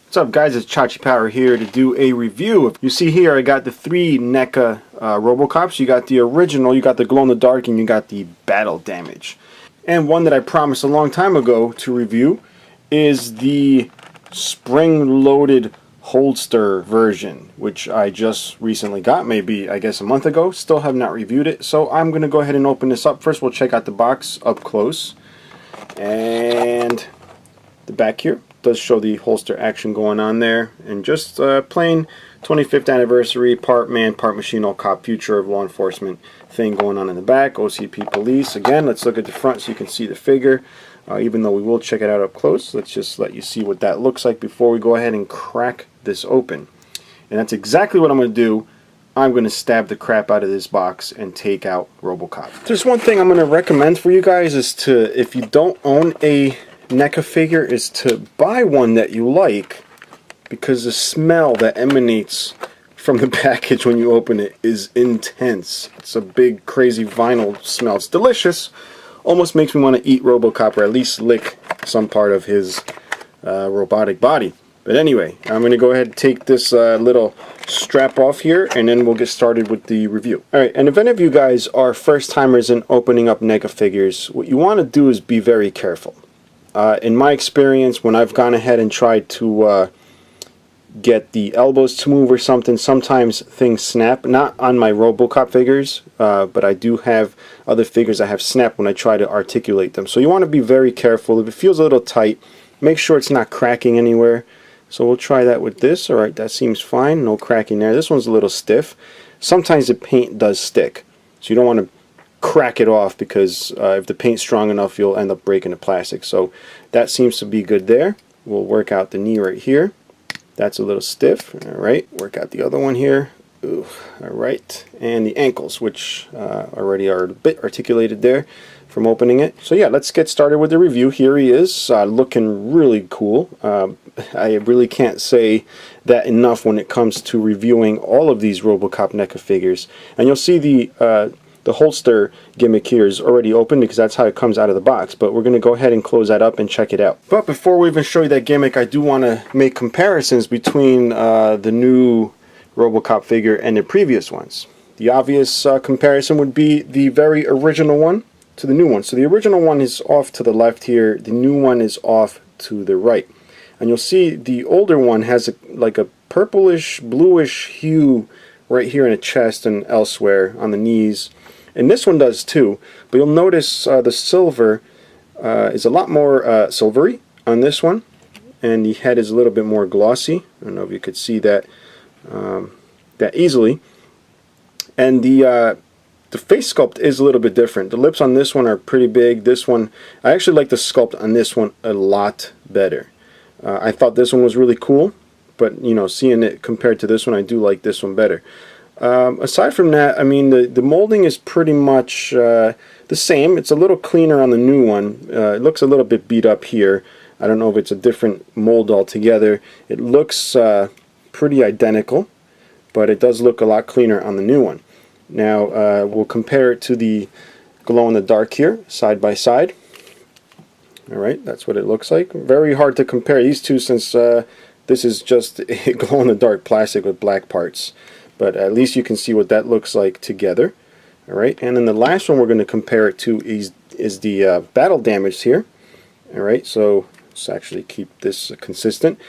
What's up guys, it's chachipower here to do a review. You see here I got the three NECA Robocops. You got the original, you got the glow in the dark, and you got the battle damage. And one that I promised a long time ago to review is the spring-loaded holster version, which I just recently got, maybe I guess a month ago. Still have not reviewed it, so I'm going to go ahead and open this up. First we'll check out the box up close. And the back here does show the holster action going on there, and just plain 25th anniversary, part man, part machine, all cop, future of law enforcement thing going on in the back. OCP police. Again, let's look at the front so you can see the figure. Even though we will check it out up close, let's just let you see what that looks like before we go ahead and crack this open. And that's exactly what I'm going to do. I'm going to stab the crap out of this box and take out Robocop. There's one thing I'm going to recommend for you guys is to, if you don't own a NECA figure, is to buy one that you like, because the smell that emanates from the package when you open it is intense. It's a big crazy vinyl smell. It's delicious. Almost makes me want to eat Robocop, or at least lick some part of his robotic body. But anyway, I'm going to go ahead and take this little strap off here, and then we'll get started with the review. Alright, and if any of you guys are first timers in opening up NECA figures, what you want to do is be very careful. In my experience, when I've gone ahead and tried to get the elbows to move or something, sometimes things snap. Not on my Robocop figures, but I do have other figures that have snapped when I try to articulate them. So you want to be very careful. If it feels a little tight, make sure it's not cracking anywhere. So we'll try that with this. Alright, that seems fine. No cracking there. This one's a little stiff. Sometimes the paint does stick, so you don't want to crack it off, because if the paint's strong enough, you'll end up breaking the plastic. So that seems to be good there. We'll work out the knee right here. That's a little stiff. Alright, work out the other one here. Ooh, alright, and the ankles, which already are a bit articulated there from opening it. So yeah, let's get started with the review. Here he is, looking really cool. I really can't say that enough when it comes to reviewing all of these Robocop NECA figures. And you'll see the holster gimmick here is already open, because that's how it comes out of the box, but we're going to go ahead and close that up and check it out. But before we even show you that gimmick, I do want to make comparisons between the new Robocop figure and the previous ones. The obvious comparison would be the very original one to the new one. So the original one is off to the left here, the new one is off to the right. And you'll see the older one has like a purplish, bluish hue right here in the chest and elsewhere on the knees. And this one does too, but you'll notice the silver is a lot more silvery on this one, and the head is a little bit more glossy. I don't know if you could see that that easily. And the face sculpt is a little bit different. The lips on this one are pretty big. This one, I actually like the sculpt on this one a lot better. I thought this one was really cool, but you know, seeing it compared to this one, I do like this one better. Aside from that, I mean, the molding is pretty much the same. It's a little cleaner on the new one. It looks a little bit beat up here. I don't know if it's a different mold altogether. It looks pretty identical, but it does look a lot cleaner on the new one. Now we'll compare it to the glow in the dark here, side by side. Alright, that's what it looks like. Very hard to compare these two, since this is just a glow in the dark plastic with black parts. But at least you can see what that looks like together. Alright, and then the last one we're going to compare it to is the battle damage here. Alright, so let's actually keep this consistent.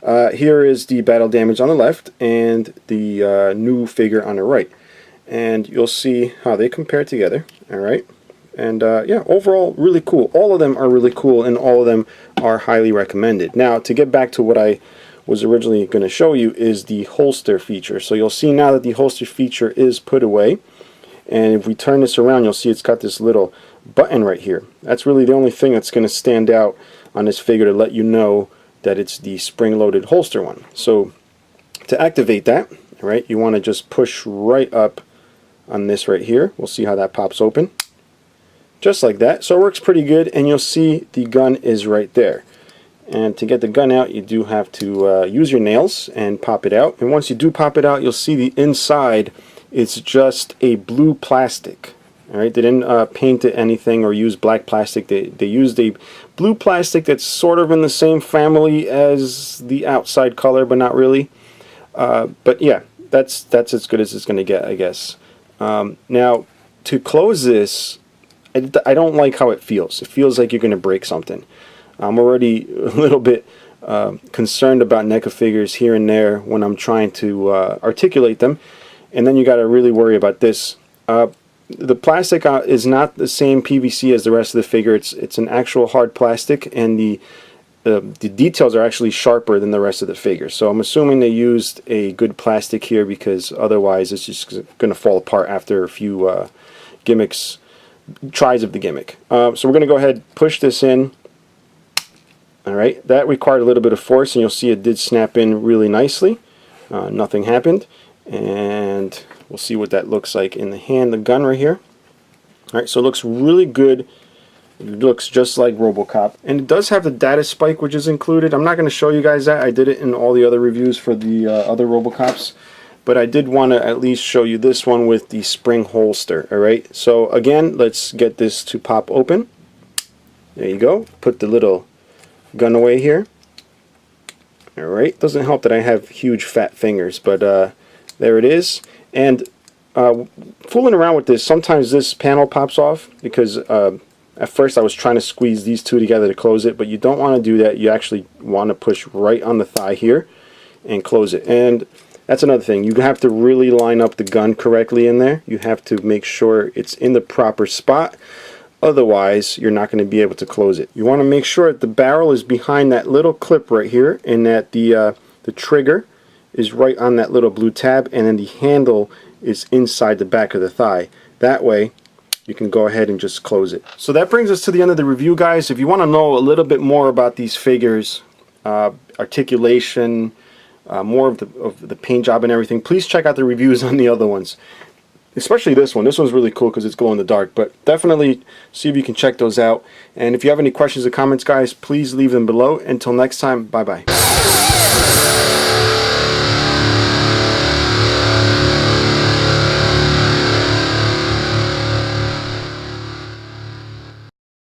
Here is the battle damage on the left, and the new figure on the right. And you'll see how they compare together. Alright, and yeah, overall really cool. All of them are really cool, and all of them are highly recommended. Now, to get back to what I was originally going to show you, is the holster feature. So you'll see now that the holster feature is put away, and if we turn this around, you'll see it's got this little button right here. That's really the only thing that's going to stand out on this figure to let you know that it's the spring-loaded holster one. So to activate that, right, you want to just push right up on this right here. We'll see how that pops open, just like that. So it works pretty good, and you'll see the gun is right there. And to get the gun out, you do have to use your nails and pop it out. And once you do pop it out, you'll see the inside, it's just a blue plastic. All right, they didn't paint it anything or use black plastic. They used a blue plastic that's sort of in the same family as the outside color, but not really. But yeah, that's as good as it's going to get, I guess. Now, to close this, I don't like how it feels. It feels like you're going to break something. I'm already a little bit concerned about NECA figures here and there when I'm trying to articulate them, and then you got to really worry about this. The plastic is not the same PVC as the rest of the figure. It's an actual hard plastic, and the details are actually sharper than the rest of the figure. So I'm assuming they used a good plastic here, because otherwise it's just going to fall apart after a few tries of the gimmick. So we're going to go ahead and push this in. Alright, that required a little bit of force, and you'll see it did snap in really nicely. Nothing happened, and we'll see what that looks like in the hand, the gun right here. Alright, so it looks really good. It looks just like Robocop. And it does have the data spike, which is included. I'm not going to show you guys that. I did it in all the other reviews for the other Robocops. But I did want to at least show you this one with the spring holster. Alright, so again, let's get this to pop open. There you go. Put the little gun away here. Alright, doesn't help that I have huge fat fingers, but there it is. And fooling around with this, sometimes this panel pops off, because at first I was trying to squeeze these two together to close it, but you don't want to do that. You actually want to push right on the thigh here and close it. And that's another thing. You have to really line up the gun correctly in there. You have to make sure it's in the proper spot. Otherwise, you're not going to be able to close it. You want to make sure that the barrel is behind that little clip right here, and that the trigger is right on that little blue tab, and then the handle is inside the back of the thigh. That way you can go ahead and just close it. So that brings us to the end of the review, guys. If you want to know a little bit more about these figures, articulation, more of the paint job and everything, please check out the reviews on the other ones, especially this one. This one's really cool because it's glow in the dark, but definitely see if you can check those out. And if you have any questions or comments, guys, please leave them below. Until next time, bye bye.